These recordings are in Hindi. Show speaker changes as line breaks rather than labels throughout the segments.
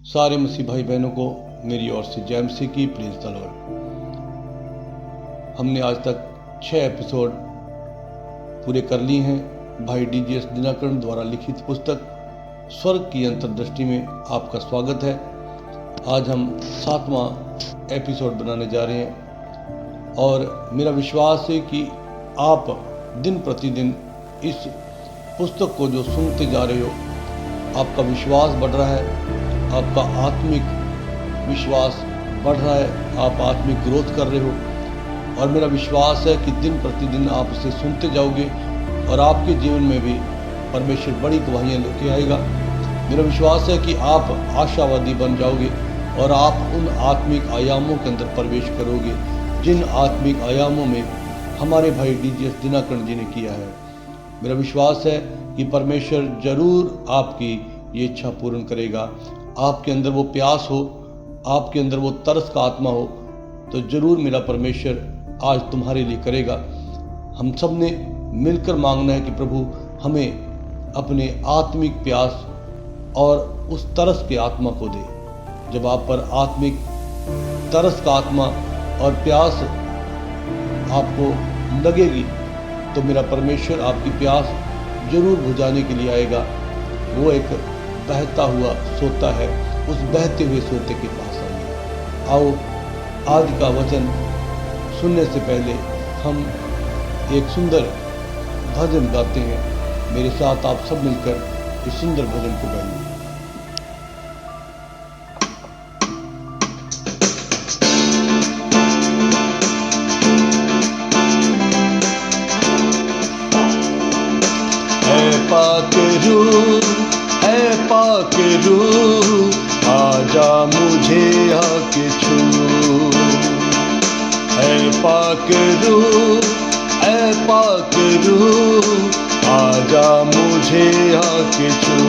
सारे मसीह भाई बहनों को मेरी ओर से जय मसीह की प्रेज द लॉर्ड। हमने आज तक 6 एपिसोड पूरे कर लिए हैं। भाई डीजीएस दिनाकरण द्वारा लिखित पुस्तक स्वर्ग की अंतर्दृष्टि में आपका स्वागत है। आज हम 7वां एपिसोड बनाने जा रहे हैं और मेरा विश्वास है कि आप दिन प्रतिदिन इस पुस्तक को जो सुनते जा रहे हो, आपका विश्वास बढ़ रहा है, आपका आत्मिक विश्वास बढ़ रहा है, आप आत्मिक ग्रोथ कर रहे हो और मेरा विश्वास है कि दिन प्रतिदिन आप इसे सुनते जाओगे और आपके जीवन में भी परमेश्वर बड़ी गवाहियाँ लेके आएगा। मेरा विश्वास है कि आप आशावादी बन जाओगे और आप उन आत्मिक आयामों के अंदर प्रवेश करोगे जिन आत्मिक आयामों में हमारे भाई डीजीएस दिनाकरण जी ने किया है। मेरा विश्वास है कि परमेश्वर जरूर आपकी ये इच्छा पूर्ण करेगा। आपके अंदर वो प्यास हो, आपके अंदर वो तरस का आत्मा हो, तो जरूर मेरा परमेश्वर आज तुम्हारे लिए करेगा। हम सब ने मिलकर मांगना है कि प्रभु हमें अपने आत्मिक प्यास और उस तरस के आत्मा को दे। जब आप पर आत्मिक तरस का आत्मा और प्यास आपको लगेगी तो मेरा परमेश्वर आपकी प्यास जरूर बुझाने के लिए आएगा। वो एक बहता हुआ सोता है, उस बहते हुए सोते के पास आइए। आओ आज का वचन सुनने से पहले हम एक सुंदर भजन गाते हैं। मेरे साथ आप सब मिलकर इस सुंदर भजन को गाइए।
पाक रूह आजा मुझे आके छू, ऐ पाक रूह आजा मुझे आके छू,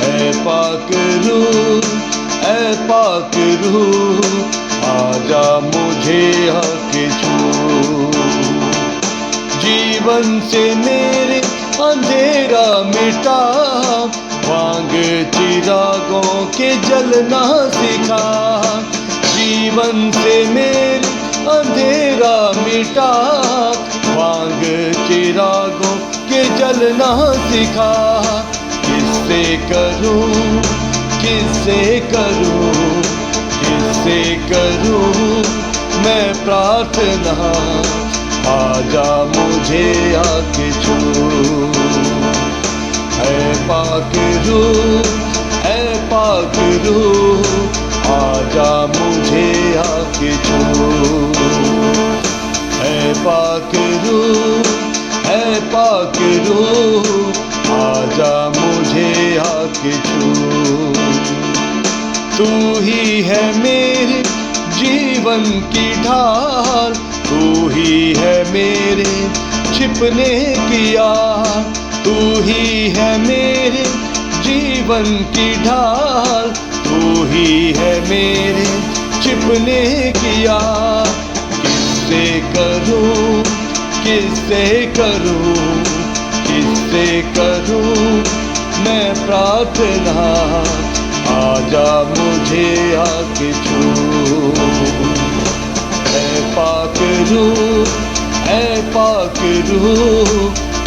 ऐ पाक रूह आजा मुझे आके छू। जीवन से मेरे अंधेरा मिटा, वांग चिरागों के जलना सिखा। जीवन से मेरे अंधेरा मिटा, वांग चिरागों के जलना सिखा। किससे करूं मैं प्रार्थना, आजा मुझे आके छू, ऐ पाक रूह आजा मुझे आके छू, ऐ पाक रूह आजा मुझे आके छू। तू ही है मेरे जीवन की ढाल, तू ही है मेरे छिपने की आह, तू ही है मेरे जीवन की ढाल, तू ही है मेरे छिपने की आह। किससे करूं मैं प्रार्थना, आजा मुझे आके छू, ऐ पाक रूह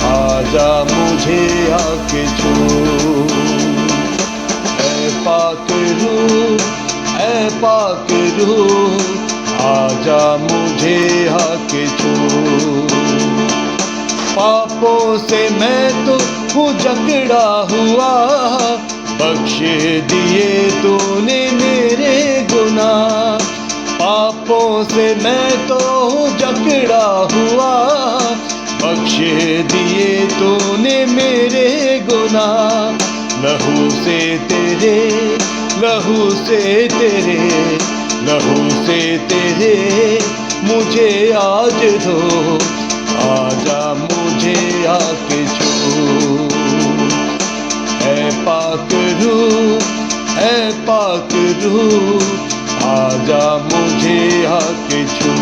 आजा मुझे आके छू, ऐ पाक रूह आजा मुझे आके छू। पापों से मैं तो हूँ जकड़ा हुआ, बख्श दिए तूने मेरे गुनाह। पापों से मैं तो जकड़ा हुआ, बख्श दिए तूने मेरे गुनाह। लहू से तेरे मुझे आज धो, आजा मुझे आके छू, ऐ पाक रूह आजा मुझे आके छू,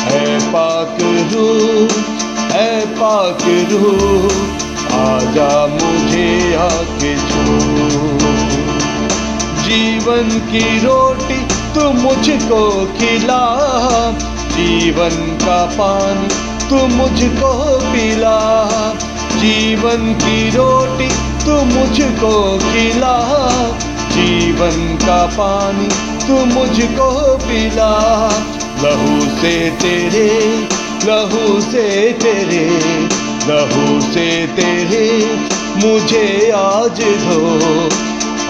ऐ पाक रूह आजा मुझे आके छू। जीवन की रोटी तू मुझको खिला, जीवन का पानी तू मुझको पिला, जीवन की रोटी तू मुझको खिला, जीवन का पानी तू मुझको पिला। लहू से तेरे, लहू से तेरे, लहू से तेरे मुझे आज धो,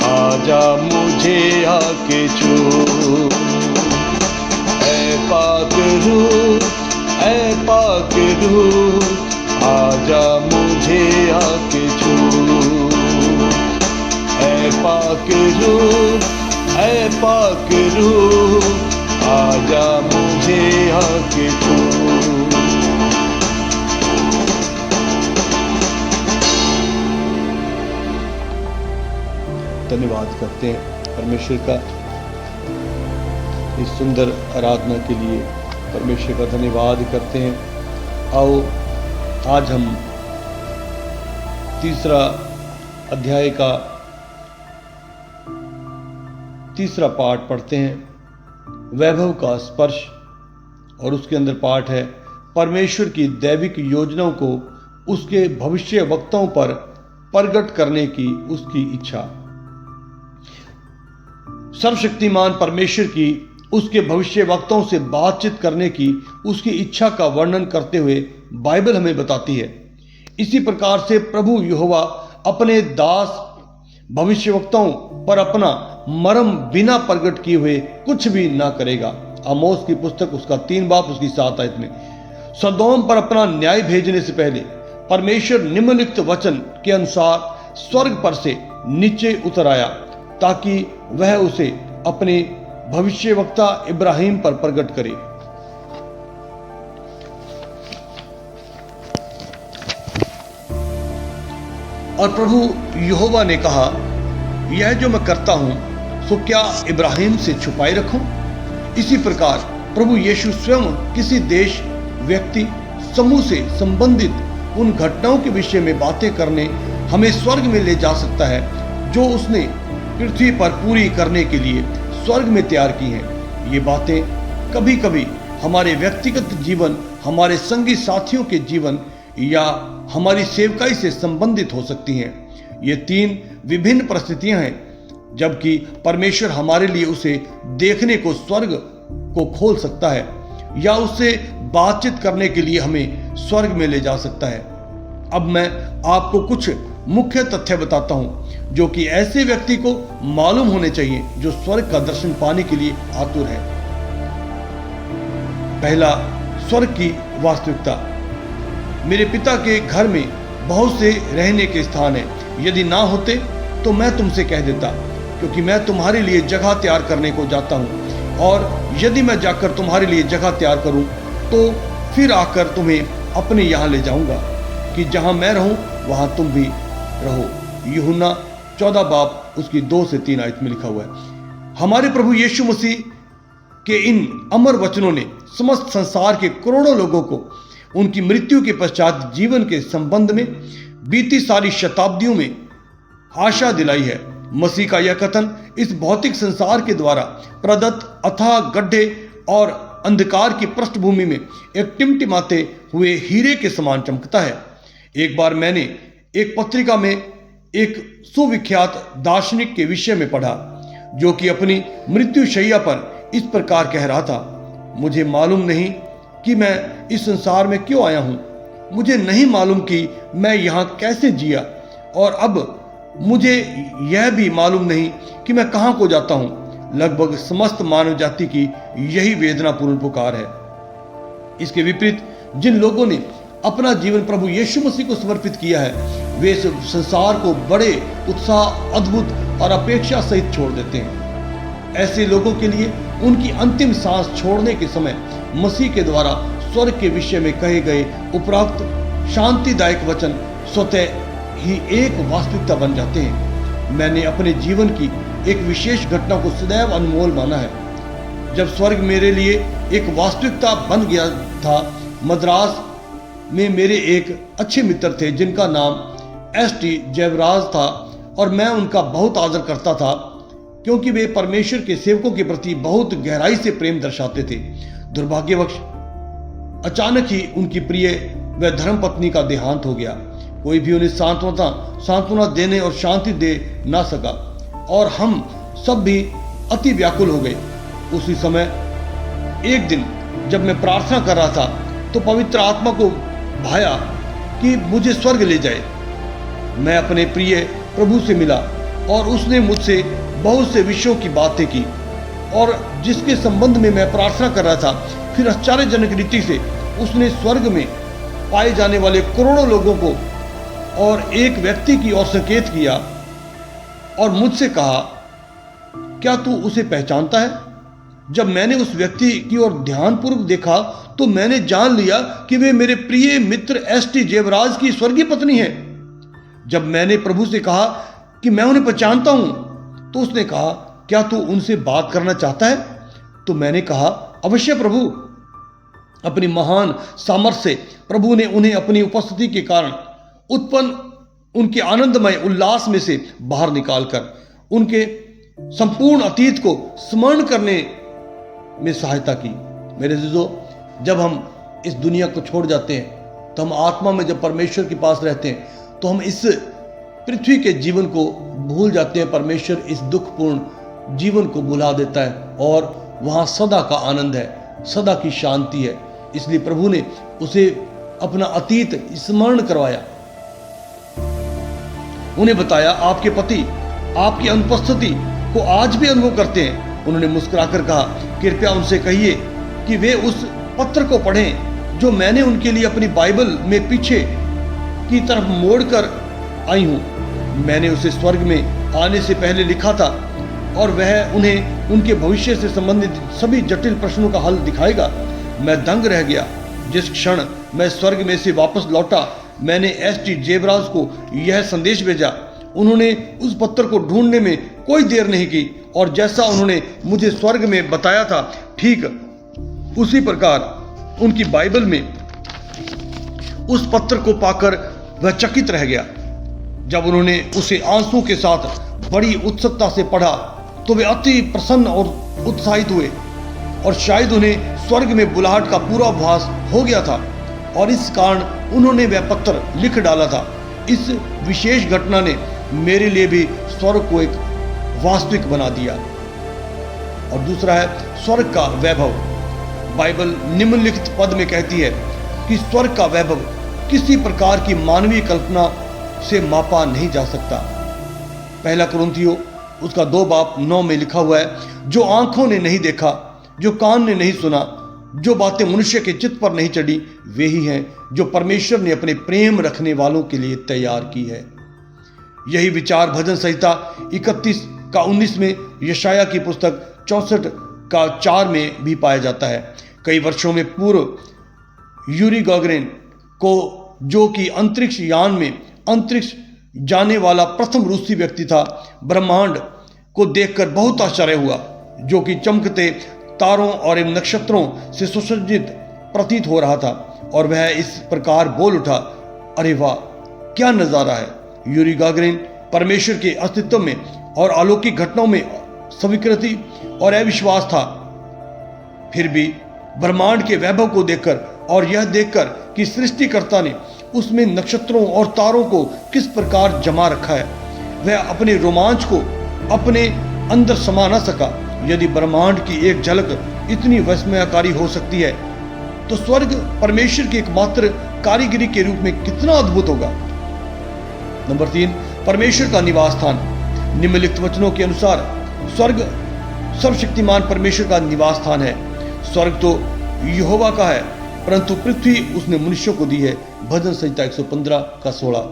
आजा मुझे आके छू। ऐ पाक रूह, ऐ पाक रूह, आजा मुझे आके छू। ऐ पाक रूह, ऐ पाक रूह, आजा मुझे आके छू।
धन्यवाद करते हैं परमेश्वर का इस सुंदर आराधना के लिए, परमेश्वर का धन्यवाद करते हैं। आओ आज हम तीसरा अध्याय का तीसरा पाठ पढ़ते हैं, वैभव का स्पर्श, और उसके अंदर पाठ है परमेश्वर की दैविक योजनाओं को उसके भविष्य वक्ताओं पर प्रकट करने की उसकी इच्छा। सर्वशक्तिमान परमेश्वर की उसके भविष्य वक्ताओं से बातचीत करने की उसकी इच्छा का वर्णन करते हुए बाइबल हमें बताती है। इसी प्रकार से प्रभु यहोवा अपने दास भविष्यवक्ताओं पर अपना मर्म बिना प्रकट किए हुए कुछ भी ना करेगा। आमोस की पुस्तक उसका 3 बाब उसकी 7 आयत में सदोम पर अपना न्याय भेजने से पहले परमेश्वर निम्नलिखित वचन के अनुसार स्वर्ग पर से नीचे उतर आया ताकि वह उसे अपने भविष्यवक्ता इब्राहिम पर प्रकट करे। और प्रभु यहोवा ने कहा, यह जो मैं करता हूं सो क्या इब्राहिम से छुपाए रखूं? इसी प्रकार प्रभु यीशु स्वयं किसी देश, व्यक्ति, समूह से संबंधित उन घटनाओं के विषय में बातें करने हमें स्वर्ग में ले जा सकता है जो उसने पृथ्वी पर पूरी करने के लिए स्वर्ग में तैयार की हैं। ये बातें कभी कभी हमारे व्यक्तिगत जीवन, हमारे संगी साथियों के जीवन या हमारी सेवकाई से संबंधित हो सकती हैं। ये 3 विभिन्न परिस्थितियां हैं जबकि परमेश्वर हमारे लिए उसे देखने को स्वर्ग को खोल सकता है या उससे बातचीत करने के लिए हमें स्वर्ग में ले जा सकता है। अब मैं आपको कुछ मुख्य तथ्य बताता हूं जो कि ऐसे व्यक्ति को मालूम होने चाहिए जो स्वर्ग का दर्शन पाने के लिए आतुर है। पहला, स्वर्ग की वास्तविकता। मेरे पिता के घर में बहुत से रहने के स्थान हैं। यदि ना होते तो मैं तुमसे कह देता, क्योंकि मैं तुम्हारे लिए जगह तैयार करने को जाता हूँ। और यदि मैं जाकर तुम्हारे लिए जगह तैयार करूँ तो फिर आकर तुम्हें अपने यहाँ ले जाऊँगा कि जहाँ मैं रहूँ वहाँ तुम भी रहो। यूहन्ना 14 बाब उसकी 2 से 3 आयत में लिखा हुआ है। हमारे प्रभु यीशु मसीह के इन अमर वचनों ने समस्त संसार के करोड़ों लोगों को उनकी मृत्यु के पश्चात जीवन के संबंध में बीती सारी शताब्दियों में आशा दिलाई है। मसीह का यह कथन इस भौतिक संसार के द्वारा प्रदत्त अथाह गड्ढे और अंधकार की पृष्ठभूमि में एक टिमटिमाते हुए हीरे के समान चमकता है। एक बार मैंने एक पत्रिका में एक सुविख्यात दार्शनिक के विषय में पढ़ा जो कि अपनी मृत्यु शैया पर इस प्रकार कह रहा था, मुझे मालूम नहीं कि मैं इस संसार में क्यों आया हूं, मुझे नहीं मालूम कि मैं यहां कैसे जिया, और अब मुझे यह भी मालूम नहीं कि मैं कहां को जाता हूं। लगभग समस्त मानव जाति की यही वेदनापूर्ण पुकार है। इसके विपरीत जिन लोगों ने अपना जीवन प्रभु यीशु मसीह को समर्पित किया है वे संसार को बड़े उत्साह, अद्भुत और अपेक्षा सहित छोड़ देते हैं। ऐसे लोगों के लिए उनकी अंतिम सांस छोड़ने के समय मसीह के द्वारा स्वर्ग के विषय में कहे गए उपरोक्त शांतिदायक वचन स्वतः ही एक वास्तविकता बन जाते हैं। मैंने अपने जीवन की एक विशेष घटना को सदैव अनमोल माना है। जब स्वर्ग मेरे लिए एक वास्तविकता बन गया था, मद्रास में मेरे एक अच्छे मित्र थे जिनका नाम S.T. जयवराज था और मैं उनका बहुत आदर करता था क्योंकि वे परमेश्वर के सेवकों के प्रति बहुत गहराई से प्रेम दर्शाते थे। दुर्भाग्यवश अचानक ही उनकी प्रिय व धर्मपत्नी का देहांत हो गया। कोई भी उन्हें सांत्वना देने और शांति दे ना सका और हम सब भी अति व्याकुल हो गए। उसी समय एक दिन जब मैं प्रार्थना कर रहा था तो पवित्र आत्मा को भाया कि मुझे स्वर्ग ले जाए। मैं अपने प्रिय प्रभु से मिला और उसने मुझसे बहुत से विषयों की बातें की और जिसके संबंध में मैं प्रार्थना कर रहा था। फिर आश्चर्यजनक रीति से उसने स्वर्ग में पाए जाने वाले करोड़ों लोगों को और एक व्यक्ति की ओर संकेत किया और मुझसे कहा, क्या तू उसे पहचानता है? जब मैंने उस व्यक्ति की ओर ध्यानपूर्वक देखा तो मैंने जान लिया कि वे मेरे प्रिय मित्र एस.टी. जेवराज की स्वर्गीय पत्नी है। जब मैंने प्रभु से कहा कि मैं उन्हें पहचानता हूं तो उसने कहा, क्या तू उनसे बात करना चाहता है? तो मैंने कहा, अवश्य प्रभु। अपनी महान सामर्थ्य से प्रभु ने उन्हें अपनी उपस्थिति के कारण उत्पन्न उनके आनंदमय उल्लास में से बाहर निकालकर उनके संपूर्ण अतीत को स्मरण करने में सहायता की। मेरे अज़ीज़ों, जब हम इस दुनिया को छोड़ जाते हैं तो हम आत्मा में जब परमेश्वर के पास रहते हैं तो हम इस पृथ्वी के जीवन को भूल जाते हैं। परमेश्वर इस दुखपूर्ण जीवन को भुला देता है और वहाँ सदा का आनंद है, सदा की शांति है। इसलिए प्रभु ने उसे अपना अतीत स्मरण करवाया, उन्हें बताया, आपके पति आपकी अनुपस्थिति को आज भी अनुभव करते हैं। उन्होंने मुस्कुराकर कहा, कृपया उनसे कहिए कि वे उस पत्र को पढ़ें जो मैंने उनके लिए अपनी बाइबल में पीछे की तरफ मोड़कर आई हूँ। मैंने उसे स्वर्ग में आने से पहले लिखा था और वह उन्हें उनके भविष्य से संबंधित सभी जटिल प्रश्नों का हल दिखाएगा। मैं दंग रह गया। जिस क्षण मैं स्वर्ग में से वापस लौटा मैंने एस.टी. जेवराज को यह संदेश भेजा। उन्होंने उस पत्र को ढूंढने में कोई देर नहीं की और जैसा उन्होंने मुझे स्वर्ग में बताया था ठीक उसी प्रकार उनकी बाइबल में उस पत्र को पाकर वह चकित रह गया। जब उन्होंने उसे आंसुओं के साथ बड़ी उत्सुकता से पढ़ा तो वे अति प्रसन्न और उत्साहित हुए और शायद उन्हें स्वर्ग में बुलाहट का पूर्वाभास हो गया था और इस कारण उन्होंने वह पत्र लिख डाला था। इस विशेष घटना ने मेरे लिए भी स्वर्ग को एक वास्तविक बना दिया। और दूसरा है स्वर्ग का वैभव। बाइबल निम्नलिखित पद में कहती है कि स्वर्ग का वैभव किसी प्रकार की मानवीय कल्पना से मापा नहीं जा सकता। पहला कुरिन्थियों उसका 2:9 में लिखा हुआ है, जो आंखों ने नहीं देखा, जो कान ने नहीं सुना, जो बातें मनुष्य के चित्त पर नहीं चढ़ी, वे ही हैं जो परमेश्वर ने अपने प्रेम रखने वालों के लिए तैयार की है। यही विचार भजन संहिता 31:19 में, यशाया की पुस्तक 64:4 में भी पाया जाता है। कई वर्षों में पूर्व यूरी गागरिन को, जो कि अंतरिक्ष यान में अंतरिक्ष जाने वाला प्रथम रूसी व्यक्ति था, ब्रह्मांड को देखकर बहुत आश्चर्य हुआ, जो कि चमकते तारों और नक्षत्रों से सुसज्जित प्रतीत हो रहा था और वह इस प्रकार बोल उठा, अरे वाह, क्या नजारा है। यूरी गागरिन परमेश्वर के अस्तित्व में और अलौकिक घटनाओं में स्वीकृति और अविश्वास था। फिर भी ब्रह्मांड के वैभव को देखकर और यह देखकर कि सृष्टिकर्ता ने उसमें नक्षत्रों और तारों को किस प्रकार जमा रखा है, वह अपने रोमांच को अपने अंदर समा न सका। यदि ब्रह्मांड की एक झलक इतनी विस्मयकारी हो सकती है तो स्वर्ग परमेश्वर की एकमात्र कारीगरी के रूप में कितना अद्भुत होगा। नंबर 3, परमेश्वर का निवास स्थान। निम्नलिखित वचनों के अनुसार स्वर्ग सर्वशक्तिमान परमेश्वर का निवास स्थान है। स्वर्ग तो यहोवा का है परंतु पृथ्वी उसने मनुष्यों को दी है। भजन संहिता 115:16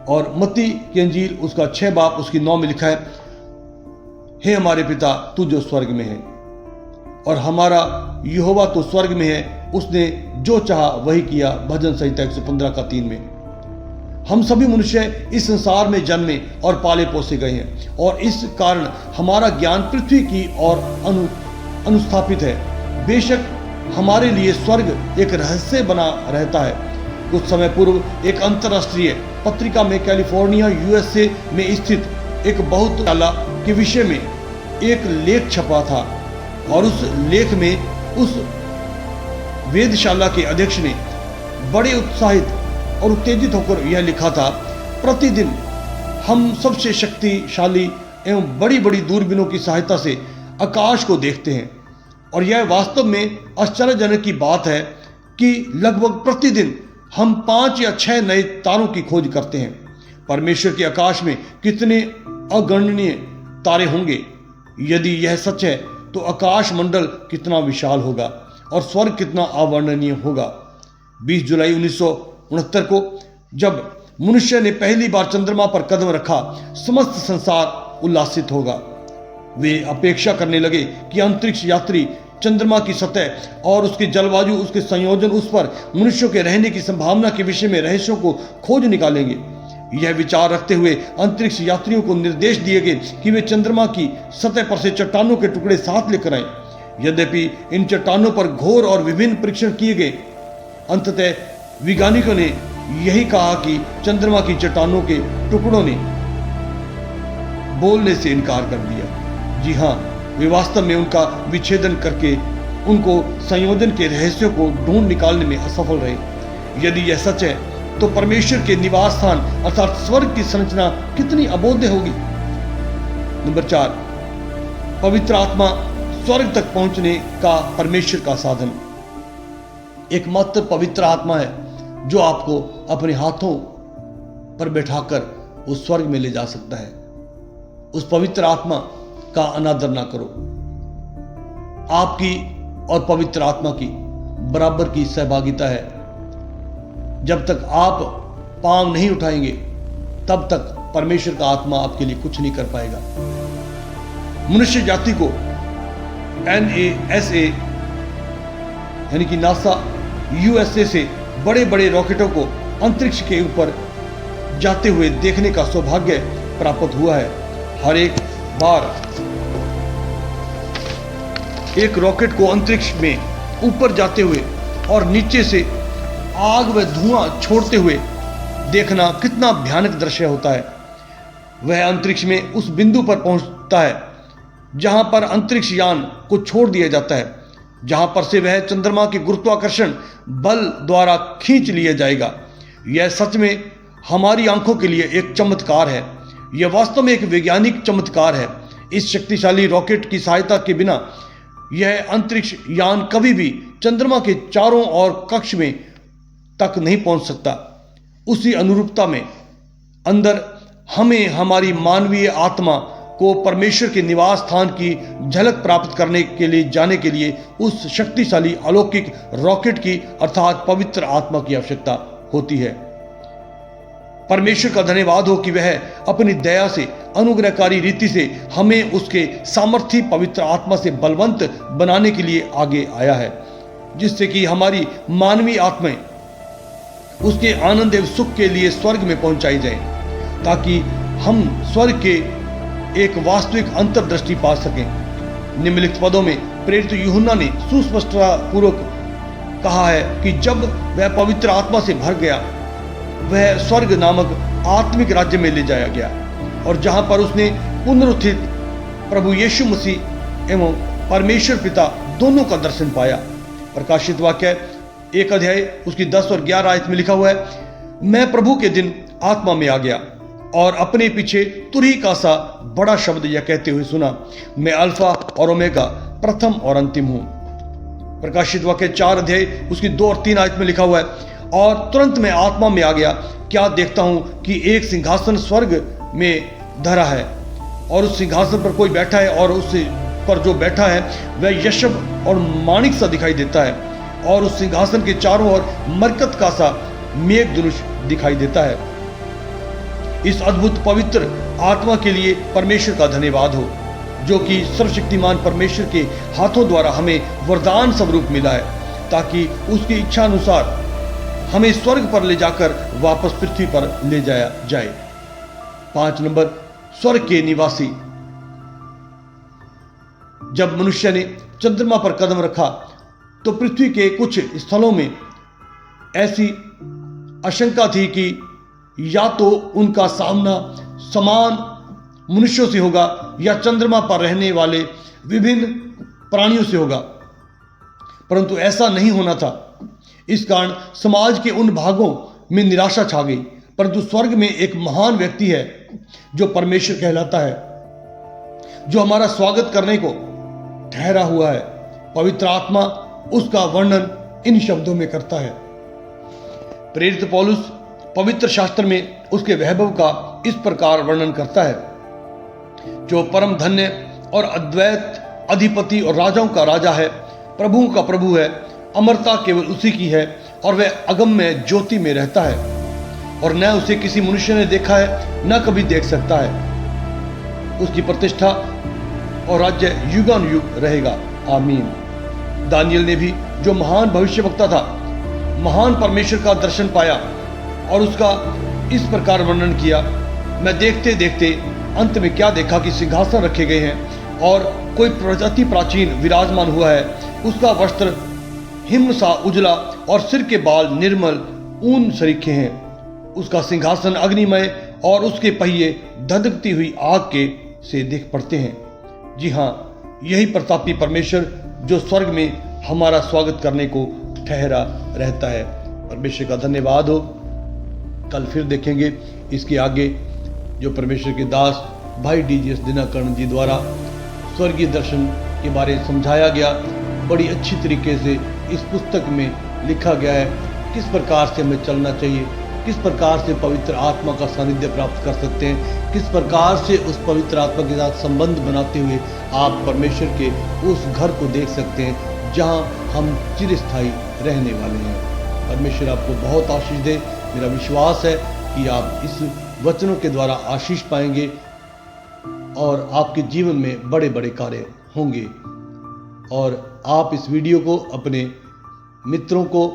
और मत्ती की अंजील उसका 6:9 में लिखा है, हे हमारे पिता तू जो स्वर्ग में है, और हमारा यहोवा तो स्वर्ग में है, उसने जो चाहा वही किया। भजन संहिता 115:3 में। हम सभी मनुष्य इस संसार में जन्मे और पाले पोसे गए हैं और इस कारण हमारा ज्ञान पृथ्वी की ओर अनुस्थापित है। बेशक हमारे लिए स्वर्ग एक रहस्य बना रहता है। कुछ समय पूर्व एक अंतर्राष्ट्रीय पत्रिका में कैलिफोर्निया यूएसए में स्थित एक बहुत शाला के विषय में एक लेख छपा था और उस लेख में उस वेदशाला के अध्यक्ष ने बड़े उत्साहित और उत्तेजित होकर यह लिखा था, प्रतिदिन हम सबसे शक्तिशाली एवं बड़ी बड़ी दूरबीनों की सहायता से आकाश को देखते हैं और यह वास्तव में आश्चर्यजनक की बात है कि लगभग प्रतिदिन हम 5 या 6 नए तारों की खोज करते हैं। परमेश्वर के आकाश में कितने अगणनीय तारे होंगे। यदि यह सच है तो आकाश मंडल कितना विशाल होगा और स्वर्ग कितना अवर्णनीय होगा। 20 जुलाई 1969 को जब मनुष्य ने पहली बार चंद्रमा पर कदम रखा, समस्त संसार उल्लासित होगा। वे अपेक्षा करने लगे कि अंतरिक्ष यात्री चंद्रमा की सतह और उसके जलवायु, उसके संयोजन, उस पर मनुष्यों के रहने की संभावना के विषय में रहस्यों को खोज निकालेंगे। यह विचार रखते हुए अंतरिक्ष यात्रियों को निर्देश दिए गए कि वे चंद्रमा की सतह पर से चट्टानों के टुकड़े साथ लेकर आए। यद्यपि इन चट्टानों पर घोर और विभिन्न परीक्षण किए गए, अंततः वैज्ञानिकों ने यही कहा कि चंद्रमा की चट्टानों के टुकड़ों ने बोलने से इनकार कर दिया। जी हाँ, वे वास्तव में उनका विच्छेदन करके उनको संयोजन के रहस्यों को ढूंढ निकालने में असफल रहे। यदि यह सच है तो परमेश्वर के निवास स्थान अर्थात स्वर्ग की संरचना कितनी अबोध्य होगी। नंबर 4, पवित्र आत्मा स्वर्ग तक पहुंचने का परमेश्वर का साधन। एकमात्र पवित्र आत्मा है जो आपको अपने हाथों पर बैठाकर उस स्वर्ग में ले जा सकता है। उस पवित्र आत्मा का अनादर ना करो। आपकी और पवित्र आत्मा की बराबर की सहभागिता है। जब तक आप पांव नहीं उठाएंगे तब तक परमेश्वर का आत्मा आपके लिए कुछ नहीं कर पाएगा। मनुष्य जाति को NASA यानी कि नासा USA से बड़े बड़े रॉकेटों को अंतरिक्ष के ऊपर जाते हुए देखने का सौभाग्य प्राप्त हुआ है। हर एक बार एक रॉकेट को अंतरिक्ष में ऊपर जाते हुए और नीचे से आग व धुआं छोड़ते हुए देखना कितना भयानक दृश्य होता है। वह अंतरिक्ष में उस बिंदु पर पहुंचता है जहां पर अंतरिक्ष यान को छोड़ दिया जाता है, जहां पर से वह चंद्रमा के गुरुत्वाकर्षण बल द्वारा खींच लिया जाएगा। यह सच में हमारी आंखों के लिए एक चमत्कार है। यह वास्तव में एक वैज्ञानिक चमत्कार है। इस शक्तिशाली रॉकेट की सहायता के बिना यह अंतरिक्ष यान कभी भी चंद्रमा के चारों ओर कक्ष में तक नहीं पहुंच सकता। उसी अनुरूपता में अंदर हमें हमारी मानवीय आत्मा को परमेश्वर के निवास स्थान की झलक प्राप्त करने के लिए जाने के लिए उस शक्तिशाली अलौकिक रॉकेट की अर्थात पवित्र आत्मा की आवश्यकता होती है। परमेश्वर का धन्यवाद हो कि वह अपनी दया से, अनुग्रहकारी रीति से हमें उसके सामर्थी पवित्र आत्मा से बलवंत बनाने के लिए आगे आया है, जिससे कि हमारी मानवीय आत्माएं उसके आनंद एवं सुख के लिए स्वर्ग में पहुंचाई जाए, ताकि हम स्वर्ग के एक वास्तविक अंतर्दृष्टि पा सकें। निम्नलिखित पदों में प्रेरित यूहन्ना ने सुस्पष्टता पूर्वक कहा है कि जब वह पवित्र आत्मा से भर गया, वह स्वर्ग नामक आत्मिक राज्य में ले जाया गया और जहां पर उसने पुनरुत्थित प्रभु यीशु मसीह एवं परमेश्वर पिता दोनों का दर्शन पाया। प्रकाशित वाक्य 1 अध्याय उसकी 10 और 11 आयत में लिखा हुआ है, मैं प्रभु के दिन आत्मा में आ गया और अपने पीछे तुरही का सा बड़ा शब्द यह कहते हुए सुना, मैं अल्फा और ओमेगा, प्रथम और अंतिम हूं। प्रकाशित वाक्य 4 अध्याय उसकी 2 और 3 आयत में लिखा हुआ है, और तुरंत मैं आत्मा में आ गया, क्या देखता हूं कि एक सिंहासन स्वर्ग में धरा है और उस सिंहासन पर कोई बैठा है और उस पर जो बैठा है वह यशब और माणिक सा दिखाई देता है और उस सिंहासन के चारों ओर मरकत का सा मेघ धनुष दिखाई देता है। इस अद्भुत पवित्र आत्मा के लिए परमेश्वर का धन्यवाद हो, जो कि सर्वशक्तिमान परमेश्वर के हाथों द्वारा हमें वरदान स्वरूप मिला है, ताकि उसकी इच्छा अनुसार हमें स्वर्ग पर ले जाकर वापस पृथ्वी पर ले जाया जाए। 5 नंबर, स्वर्ग के निवासी। जब मनुष्य ने चंद्रमा पर कदम रखा तो पृथ्वी के कुछ स्थलों में ऐसी आशंका थी कि या तो उनका सामना समान मनुष्यों से होगा या चंद्रमा पर रहने वाले विभिन्न प्राणियों से होगा, परंतु ऐसा नहीं होना था। इस कारण समाज के उन भागों में निराशा छा गई, परंतु स्वर्ग में एक महान व्यक्ति है जो परमेश्वर कहलाता है, जो हमारा स्वागत करने को ठहरा हुआ है। पवित्र आत्मा उसका वर्णन इन शब्दों में करता है। प्रेरित पौलुस पवित्र शास्त्र में उसके वैभव का इस प्रकार वर्णन करता है, जो परम धन्य और अद्वैत अधिपति और राजाओं का राजा है, प्रभुओं का प्रभु है, अमरता केवल उसी की है और वह अगम्य ज्योति में रहता है और न उसे किसी मनुष्य ने देखा है न कभी देख सकता है। उसकी प्रतिष्ठा और राज्य युगानुयुग रहेगा। आमीन। दानियल ने भी, जो महान भविष्यवक्ता था, महान परमेश्वर का दर्शन पाया और उसका इस प्रकार वर्णन किया, मैं देखते देखते अंत में क्या देखा कि सिंहासन रखे गए हैं और कोई प्रजाति प्राचीन विराजमान हुआ है। उसका वस्त्र हिम सा उजला और सिर के बाल निर्मल ऊन सरीखे हैं। उसका सिंहासन अग्निमय और उसके पहिए धधकती हुई आग के से दिख पड़ते हैं। जी हाँ, यही प्रतापी परमेश्वर जो स्वर्ग में हमारा स्वागत करने को ठहरा रहता है। परमेश्वर का धन्यवाद हो। कल फिर देखेंगे इसके आगे, जो परमेश्वर के दास भाई डीजीएस दिनकरण जी द्वारा स्वर्गीय दर्शन के बारे में समझाया गया। बड़ी अच्छी तरीके से इस पुस्तक में लिखा गया है किस प्रकार से हमें चलना चाहिए, किस प्रकार से पवित्र आत्मा का सानिध्य प्राप्त कर सकते हैं, किस प्रकार से उस पवित्र आत्मा के साथ संबंध बनाते हुए आप परमेश्वर के उस घर को देख सकते हैं जहां हम चिरस्थायी रहने वाले हैं। परमेश्वर आपको बहुत आशीष दे। मेरा विश्वास है कि आप इस वचनों के द्वारा आशीष पाएंगे और आपके जीवन में बड़े बड़े कार्य होंगे। और आप इस वीडियो को अपने मित्रों को,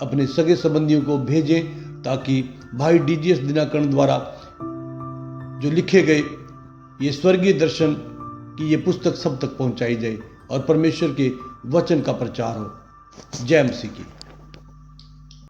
अपने सगे संबंधियों को भेजें, ताकि भाई डीजीएस दिनकरण द्वारा जो लिखे गए ये स्वर्गीय दर्शन की ये पुस्तक सब तक पहुंचाई जाए और परमेश्वर के वचन का प्रचार हो। जय मसीह की।